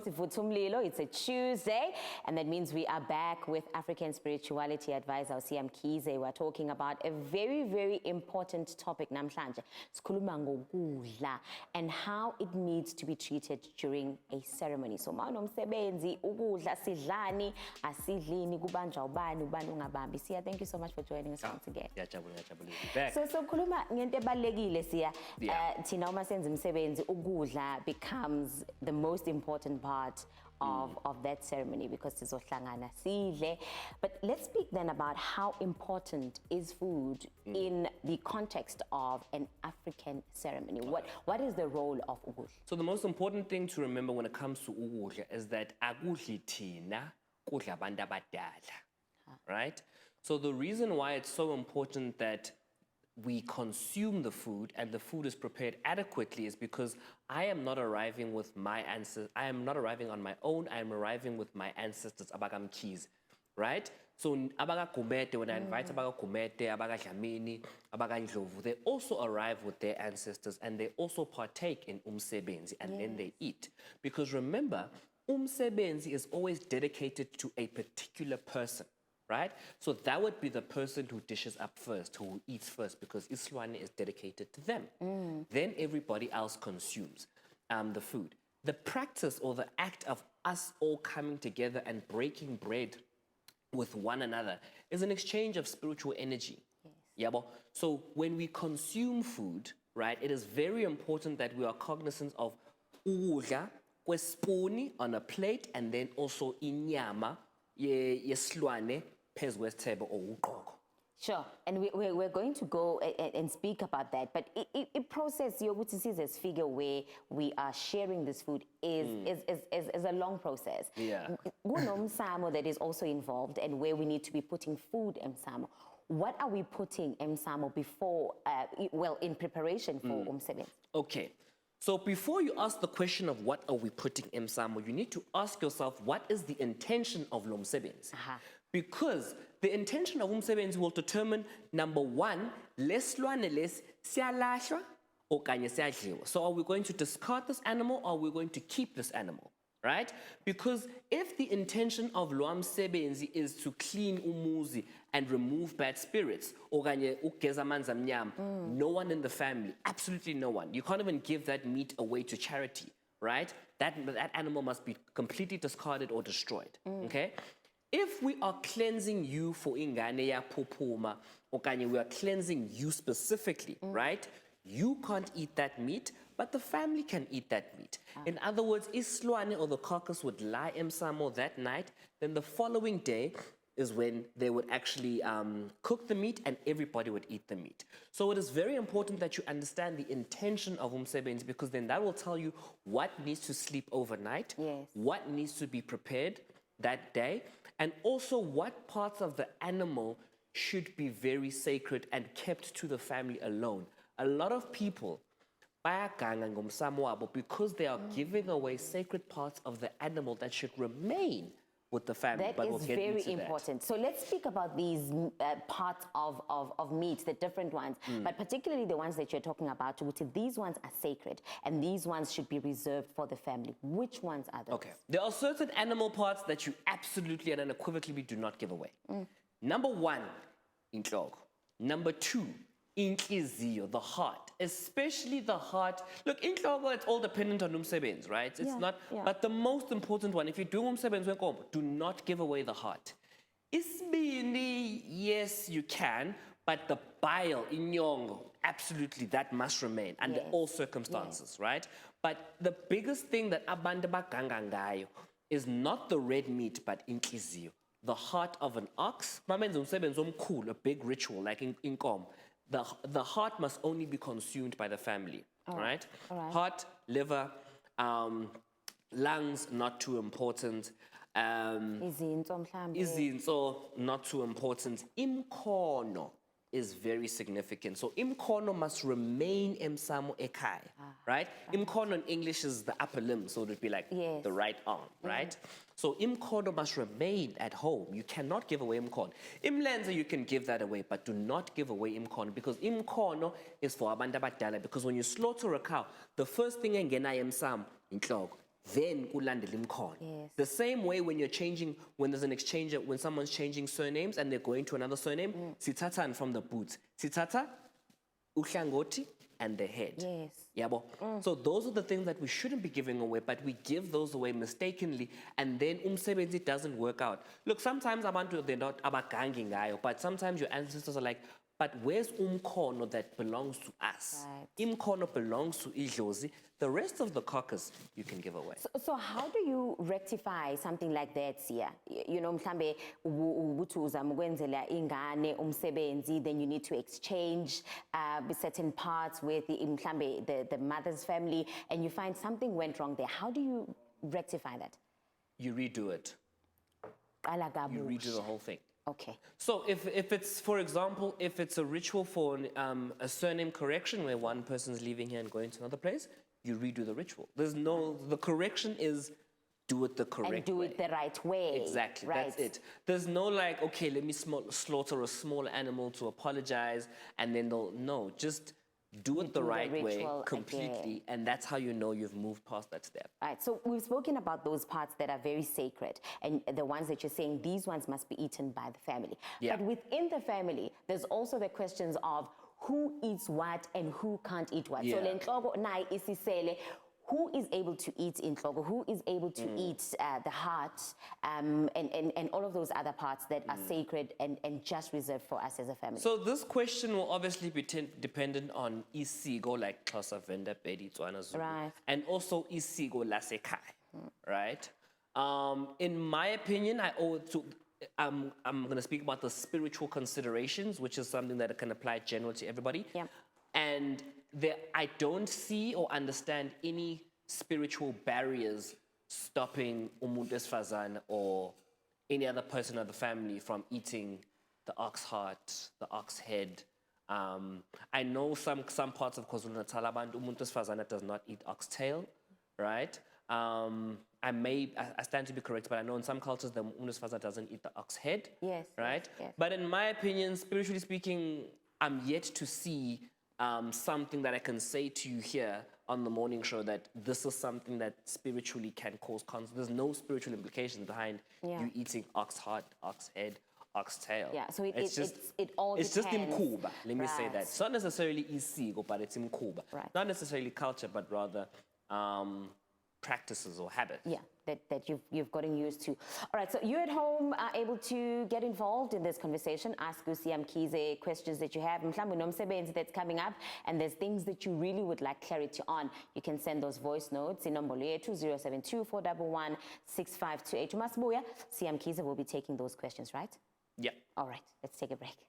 Sivutumlilo. It's a Tuesday, and that means we are back with African spirituality advisor Siam Kize. We're talking about a very, very important topic namhlanje. Sikhuluma ngokudla and how it needs to be treated during a ceremony. So manomsebenzi ukudla sidlani asidlini kubanjwa ubani ungabambi. Sia, thank you so much for joining us once again. So khuluma ngento ebalekile Sia. Thina uma senza umsebenzi ukudla becomes the most important part of that ceremony because sizohlangana sidle. But let's speak then about how important is food in the context of an African ceremony. What is the role of ukudla? So the most important thing to remember when it comes to ukudla is that akudli thina kudla abantu abadala. Right? So the reason why it's so important that we consume the food and the food is prepared adequately is because I am not arriving with my ancestors. I am not arriving on my own. I am arriving with my ancestors, abakamkhize, right? So abaga Kumete, when I invite abaga Kumete, abaga Dlamini, abaga Ndlovu, they also arrive with their ancestors and they also partake in umsebenzi and then they eat. Because remember, umsebenzi is always dedicated to a particular person. Right? So that would be the person who dishes up first, who eats first, because Iswane is dedicated to them. Then everybody else consumes the food. The practice or the act of us all coming together and breaking bread with one another is an exchange of spiritual energy. Yes. Yeah, so when we consume food, right, it is very important that we are cognizant of ukudla kwesipuni on a plate and then also inyama yesilwane. Sure, and we're going to go and speak about that, but the process as figure where we are sharing this food is a long process. Yeah. Samo that is also involved and where we need to be putting food in Samo. What are we putting in Samo before, in preparation for umsebenzi? Okay. So before you ask the question of what are we putting in Samo, you need to ask yourself what is the intention of lo msebenzi? Because the intention of umsebenzi will determine, number one, lesilwane les siyalahlwa okanye siyadliwa. So are we going to discard this animal or are we going to keep this animal? Right? Because if the intention of lo msebenzi is to clean umuzi and remove bad spirits, okanye ukugeza amanzi amnyama, no one in the family, absolutely no one. You can't even give that meat away to charity, right? That animal must be completely discarded or destroyed. Okay? If we are cleansing you for ingane ya pupuma, okanye we are cleansing you specifically, right? You can't eat that meat, but the family can eat that meat. In other words, isilwane or the carcass would lie emsamo that night, then the following day is when they would actually cook the meat and everybody would eat the meat. So it is very important that you understand the intention of umsebenzi because then that will tell you what needs to sleep overnight, what needs to be prepared that day, and also what parts of the animal should be very sacred and kept to the family alone. A lot of people bayaganga ngomsamo wabo because they are giving away sacred parts of the animal that should remain with the family. That is very important. So let's speak about these parts of meat, the different ones, but particularly the ones that you're talking about. These ones are sacred and these ones should be reserved for the family. Which ones are those? Okay. There are certain animal parts that you absolutely and unequivocally do not give away. Number one, inhloko. Number two, inhliziyo, the heart, especially the heart. Look, inhloko, it's all dependent on umsebenzi, right? It's not, but the most important one, if you're doing umsebenzi wenkomo, do not give away the heart. Isibindi, yes, you can, but the bile, inyongo, absolutely, that must remain under all circumstances, right? But the biggest thing that abantu baganga ngayo is not the red meat, but inhliziyo, the heart of an ox. Mamenza umsebenzi omkhulu, a big ritual, like in inkomo. The heart must only be consumed by the family, right? Heart, liver, lungs, not too important. Izinso, not too important. Imkhono is very significant. So imkhono must remain emsamo ekai, right? Imkhono in English is the upper limb, so it would be like the right arm, right? So imkhono must remain at home. You cannot give away imkhono. Imlenze, you can give that away, but do not give away imkhono because imkhono is for abantu abadala. Because when you slaughter a cow, the first thing engena emsamo inhloko, then kulandela imkhono. Yes. The same way when you're changing, when there's an exchange, when someone's changing surnames and they're going to another surname, sithatha from the boots. Sithatha uhlangoti and the head. Yes. Yabo. So those are the things that we shouldn't be giving away, but we give those away mistakenly, and then umsebenzi doesn't work out. Look, sometimes abantu, they're not abagangi ngayo, but sometimes your ancestors are like, but where's umkhono that belongs to us? Right. Imkhono belongs to idlozi. The rest of the caucus you can give away. So how do you rectify something like that, Sia? You know, mhlambe ukuthi uzama ukwenzela ingane umsebenzi, then you need to exchange certain parts with the mother's family, and you find something went wrong there. How do you rectify that? You redo it. You redo the whole thing. Okay. So if it's, for example, if it's a ritual for a surname correction where one person's leaving here and going to another place, you redo the ritual. The correction is do it the correct way. And do it the right way. Exactly, right. That's it. There's no like, okay, let me slaughter a small animal to apologize, and then no, just do it the right way completely, and that's how you know you've moved past that step. Right, so we've spoken about those parts that are very sacred, and the ones that you're saying, these ones must be eaten by the family. Yeah. But within the family, there's also the questions of who eats what and who can't eat what. Yeah. So lenhloko nayi isisele, who is able to eat inhloko, who is able to eat the heart, and all of those other parts that are sacred and just reserved for us as a family. So this question will obviously be dependent on isiko, like Xhosa, Venda, Pedi, Tswana, Zulu, Right. and also isiko lasekhaya, right? In my opinion, I'm going to speak about the spiritual considerations, which is something that can apply generally to everybody. Yep. And I don't see or understand any spiritual barriers stopping umuntu esifazane or any other person of the family from eating the ox heart, the ox head. I know some parts of KwaZulu-Natal, umuntu esifazane does not eat oxtail, right? I stand to be correct, but I know in some cultures the umuntu esifazane doesn't eat the ox head. Yes. Right? Yes. But in my opinion, spiritually speaking, I'm yet to see something that I can say to you here on the morning show that this is something that spiritually can cause consequences. There's no spiritual implications behind you eating ox heart, ox head, ox tail. Yeah, so it all it's depends. just imkhuba, let me say that. Right. It's not necessarily isiko, but it's imkhuba. Right. Not necessarily culture, but rather practices or habits. Yeah, that you've gotten used to. All right, so you at home are able to get involved in this conversation. Ask UCM Kize questions that you have. Mhlambe nomsebenzi that's coming up, and there's things that you really would like clarity on. You can send those voice notes in number 072-411-6528. Masibuya, CM Kize will be taking those questions, right? Yeah. All right, let's take a break.